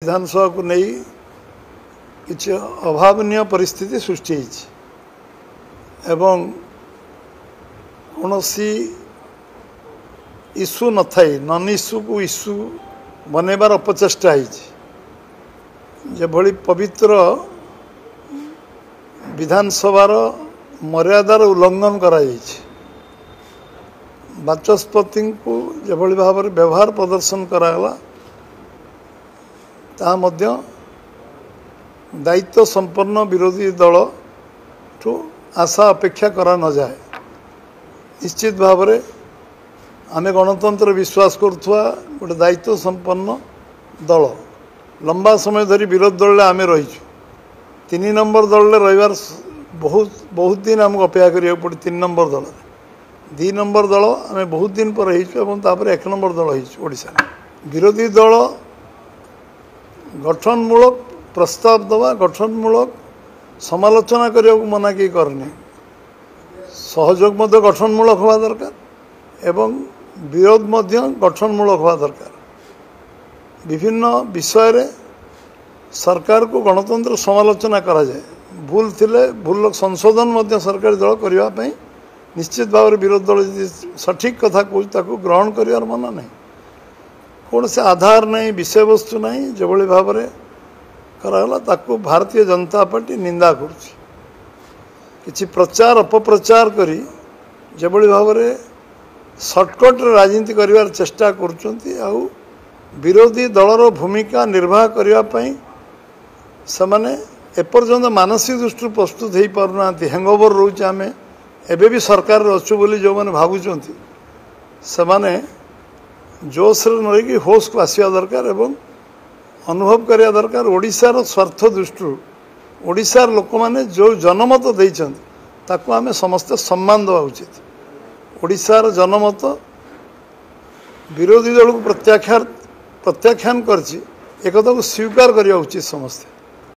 विधानसभा को नहीं किसी अभावनीय परिस्थिति सृष्टि एवं कौन सी इश्यू न थाई नन इश्यू को इश्यू बनैबार अपचेष्टा होभली पवित्र विधानसभार मर्यादार उल्लंघन करा बाचस्पति को जभली भाव में व्यवहार प्रदर्शन करागला ता मध्य दायित्व संपन्न विरोधी दल ठू आशा अपेक्षा करा न जाए। निश्चित भाव में आमे गणतंत्र विश्वास करुवा गोटे दायित्व संपन्न दल लंबा समय धरी विरोधी दल आमे रहीचु 3 नंबर दल रहीबार बहुत दिन आमको अपेक्षा करिया पड़े 3 नंबर दल 2 नंबर दल आमे बहुत दिन पर रहीचु एवं तापर 1 नंबर दल रहीचु ओडिशा विरोधी दल गठनमूलक प्रस्ताव दवा गठनमूलक समालोचना करने को मना कि करनी सहयोग मध्य गठनमूलक हवा दरकार एवं विरोध मध्य गठनमूलक हवा दरकार। विभिन्न विषय रे सरकार को गणतंत्र समालोचना करा जाए भूल थिले भूल संशोधन मध्य सरकारी दल करबा पई निश्चित भाव में विरोधी दल सठिक कथा कहूँ ग्रहण कर मना नहीं कौन से आधार नहीं विषय वस्तु नहीं जो भाव में कराला ताको भारतीय जनता पार्टी निंदा करुच्ची किसी प्रचार अपप्रचार करी जो भाव में सर्टकट राजनीति करिवार चेष्टा करुचंती आउ विरोधी दलर भूमिका निर्वाह करने से एपर्यंत मानसिक दृष्टि प्रस्तुत हो पारना हैंगओवर रोचे आम एबे भी सरकार अच्छु बोली जो मैंने भावुंट से जोश नहीं होश को आसवा दरकार एवं अनुभव करिया दरकार ओडिशार स्वार्थ दृष्टि ओडिशार लोक मैंने जो जनमत देते आम समस्ते सम्मान देवा उचित। ओडिशार जनमत विरोधी दल को प्रत्याख्यान कर स्वीकार करने उचित समस्ते।